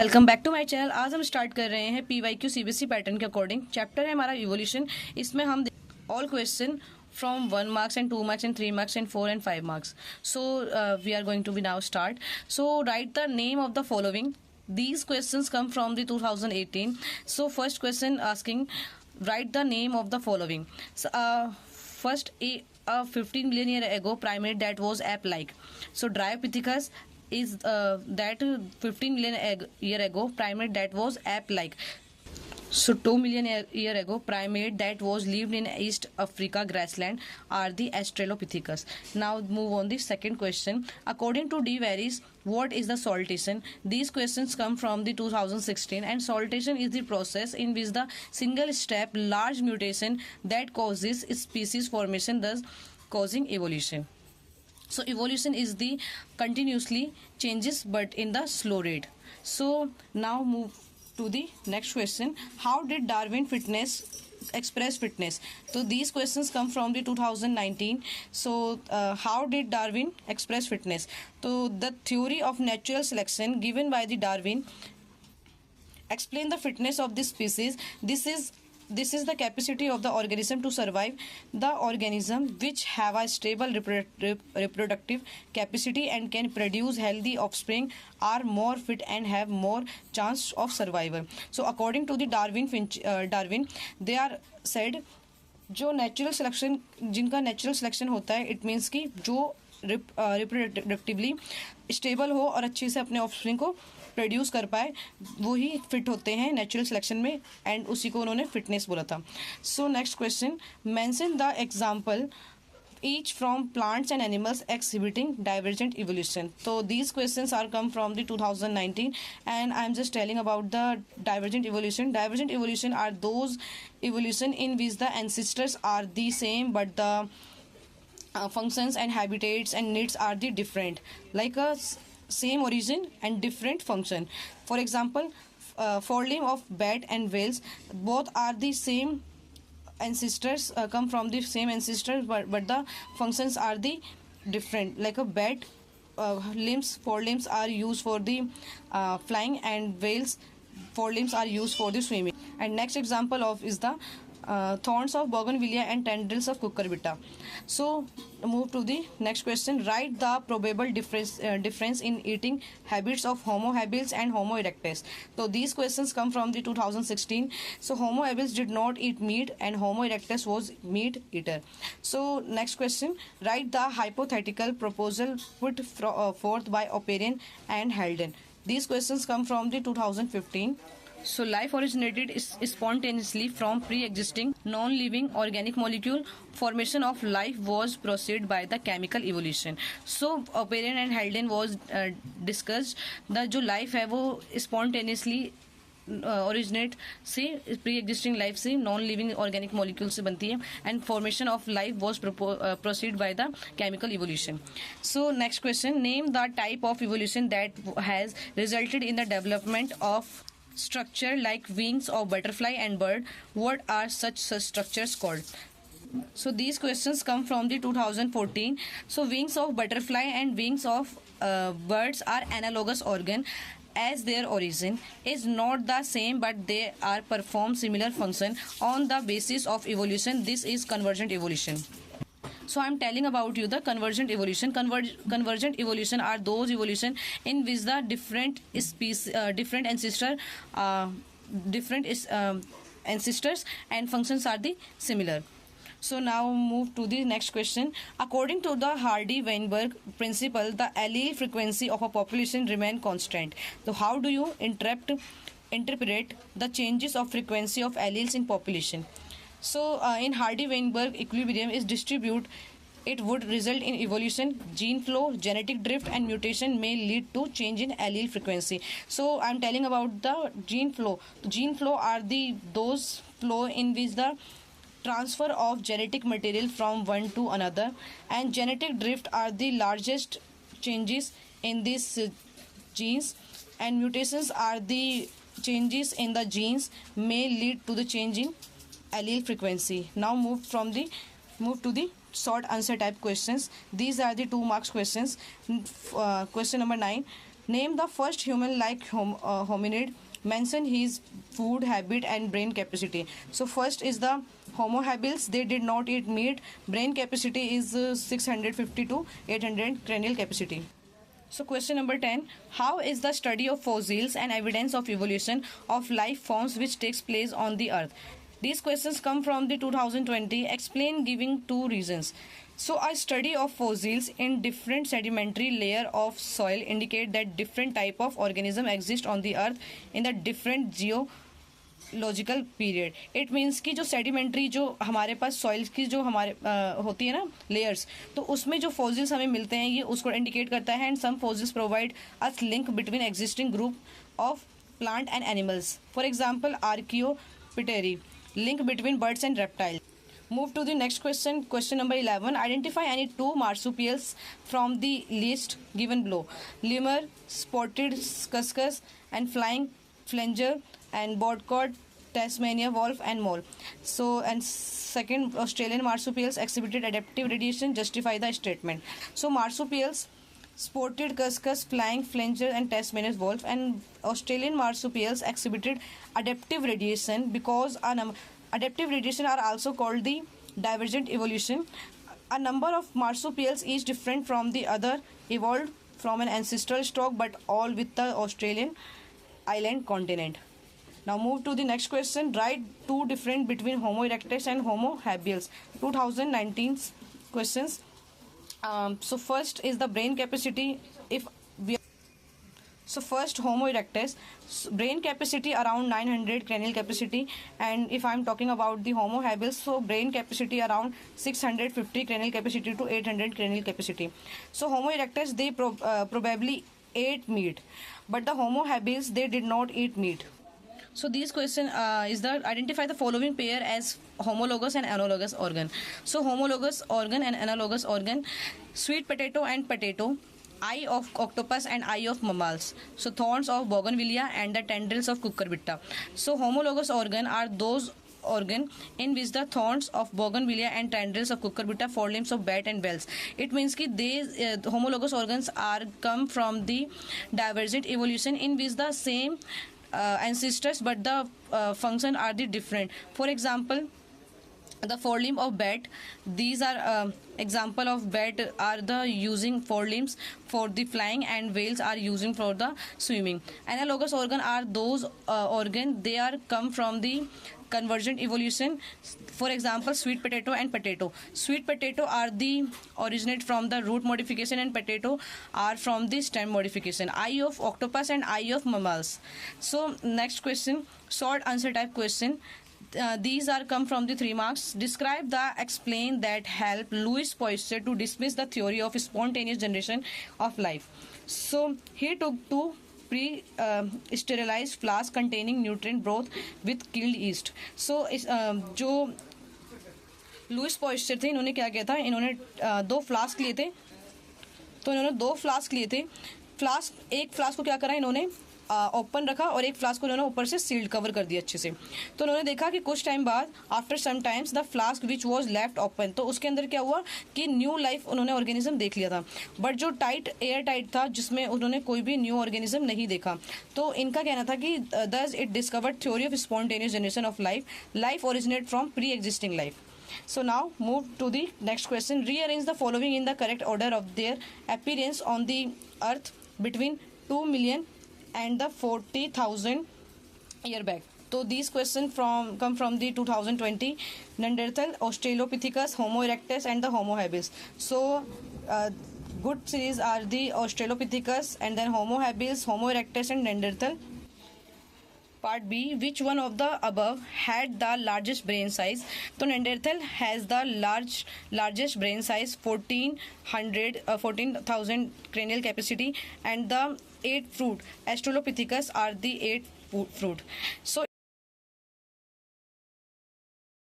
Welcome back to my channel. आज हम start कर रहे हैं PYQ CBSE पैटर्न के अकॉर्डिंग। चैप्टर है हमारा इवोल्यूशन। इसमें हम all question from 1 marks and 2 marks and 3 marks and 4 and 5 marks. So we are going to be now start. So write the name of the following. These questions come from the 2018. So first question asking, write the name of the following. So, first, a 15 million year ago primate that was ape-like. So Dryopithecus is that 15 million year ago primate that was ape-like. So 2 million year ago primate that was lived in East Africa grassland are the Australopithecus. Now move on the second question. According to D. Varies, what is the saltation? These questions come from the 2016, and saltation is the process in which the single step large mutation that causes species formation, thus causing evolution. So evolution is the continuously changes but in the slow rate. So now move to the next question. How did Darwin express fitness? So these questions come from the 2019. So how did Darwin express fitness? So the theory of natural selection given by the Darwin explain the fitness of this species. This is the capacity of the organism to survive. The organism which have a stable reproductive capacity and can produce healthy offspring are more fit and have more chance of survival. So according to the Darwin, they are said जो natural selection जिनका natural selection होता है, it means कि जो reproductively stable हो और अच्छे से अपने ऑफस्प्रिंग को प्रोड्यूस कर पाए, वो ही फिट होते हैं नेचुरल सिलेक्शन में, एंड उसी को उन्होंने फिटनेस बोला था. So next question, mention the example each from plants and animals exhibiting divergent evolution. So these questions are come from the 2019, and I am just telling about the divergent evolution. Divergent evolution are those evolution in which the ancestors are the same but the functions and habitats and needs are the different, like a same origin and different function. For example, forelimb of bat and whales, both are the same ancestors, come from the same ancestors, but the functions are the different. Like a bat, forelimbs are used for the flying, and whales forelimbs are used for the swimming. And next example of is the thorns of bougainvillea and tendrils of cucurbita. So move to the next question. Write the probable difference in eating habits of Homo habilis and Homo erectus. So these questions come from the 2016. So Homo habilis did not eat meat and Homo erectus was meat eater. So next question, write the hypothetical proposal put forth by Operian and Halden. These questions come from the 2015. So life originated spontaneously from pre-existing non-living organic molecule. Formation of life was preceded by the chemical evolution. So Operian and Halden was discussed the जो life है वो spontaneously originate से pre-existing life से non-living organic molecule से बनती है, and formation of life was preceded by the chemical evolution. So next question, name the type of evolution that has resulted in the development of structure like wings of butterfly and bird. What are such structures called? So these questions come from the 2014. So wings of butterfly and wings of birds are analogous organ, as their origin is not the same but they are perform similar function on the basis of evolution. This is convergent evolution. So I am telling about you the convergent evolution. Convergent evolution are those evolution in which the different species, different ancestors and functions are the similar. So now move to the next question. According to the Hardy-Weinberg principle, the allele frequency of a population remain constant. So how do you interpret the changes of frequency of alleles in population? So in Hardy-Weinberg equilibrium is distribute, it would result in evolution, gene flow, genetic drift, and mutation may lead to change in allele frequency. So I am telling about the gene flow. Gene flow are those flow in which the transfer of genetic material from one to another, and genetic drift are the largest changes in these genes, and mutations are the changes in the genes may lead to the change in allele frequency. Now move to the short answer type questions. These are the 2 marks questions. Question number 9, Name the first human-like hominid. Mention his food habit and brain capacity. So first is the Homo habilis. They did not eat meat. Brain capacity is 650 to 800 cranial capacity. So question number 10. How is the study of fossils and evidence of evolution of life forms which takes place on the earth? These questions come from the 2020. Explain giving two reasons. So a study of fossils in different sedimentary layer of soil indicate that different type of organism exist on the earth in the different geological period. It means कि जो sedimentary जो हमारे पास soils की जो हमारे होती है ना layers, तो उसमें जो fossils हमें मिलते हैं ये उसको indicate करता है, and some fossils provide us link between existing group of plant and animals. For example, Archaeopteryx, link between birds and reptiles. Move to the next question. Question number 11. Identify any two marsupials from the list given below. Lemur, spotted cuscus, and flying flanger, and bodcod, Tasmania wolf, and mole. So, and second, Australian marsupials exhibited adaptive radiation. Justify the statement. So, marsupials, spotted cuscus, flying flanger, and Tasmanian wolf, and Australian marsupials exhibited adaptive radiation because adaptive radiation are also called the divergent evolution. A number of marsupials, each different from the other, evolved from an ancestral stock, but all with the Australian island continent. Now move to the next question. Write two difference between Homo erectus and Homo habilis. 2019 questions. So first is the brain capacity. So first, Homo erectus, brain capacity around 900 cranial capacity, and if I'm talking about the Homo habilis, so brain capacity around 650 cranial capacity to 800 cranial capacity. So Homo erectus, they probably ate meat, but the Homo habilis, they did not eat meat. So these question is the identify the following pair as homologous and analogous organ. So homologous organ and analogous organ, sweet potato and potato, eye of octopus and eye of mammals. So thorns of bougainvillea and the tendrils of cucurbita. So homologous organ are those organ in which the thorns of bougainvillea and tendrils of cucurbita, forelimbs of bat and bells. It means कि these homologous organs are come from the divergent evolution in which the same ancestors but the function are the different. For example, the forelimb of bat, these are example of bat are the using forelimbs for the flying, and whales are using for the swimming. Analogous organ are those organ they are come from the convergent evolution. For example, sweet potato and potato. Sweet potato are the originate from the root modification, and potato are from the stem modification. Eye of octopus and eye of mammals. So next question, short answer type question. These are come from the 3 marks. Describe the explain that help Louis Pasteur to dismiss the theory of spontaneous generation of life. So he took two pre-sterilized flasks containing nutrient broth with killed yeast. So जो Louis पॉइस्चर थे, इन्होंने क्या किया था, इन्होंने 2 flask लिए थे. तो इन्होंने 2 फ्लास्क लिए थे. एक फ्लास्क को क्या करा इन्होंने ओपन रखा, और एक फ्लास्क को उन्होंने ऊपर से सील्ड कवर कर दिया अच्छे से. तो उन्होंने देखा कि कुछ टाइम बाद after some times the flask which was left open, तो उसके अंदर क्या हुआ कि न्यू लाइफ उन्होंने ऑर्गेनिज्म देख लिया था, बट जो टाइट एयर टाइट था जिसमें उन्होंने कोई भी न्यू ऑर्गेनिज्म नहीं देखा. तो इनका कहना था कि thus it discovered theory of spontaneous generation of life originate from pre existing life. So now move to the next question. Rearrange the following in the correct order of their appearance on the earth between 2 million and the 40,000 year back. So these questions come from the 2020 Neanderthal, Australopithecus, Homo erectus and the Homo habilis. So good series are the Australopithecus and then Homo habilis, Homo erectus and Neanderthal. Part B, which one of the above had the largest brain size? So Neanderthal has the largest brain size, 14,000 cranial capacity, and the 8 fruit. Australopithecus are the 8 fruit. So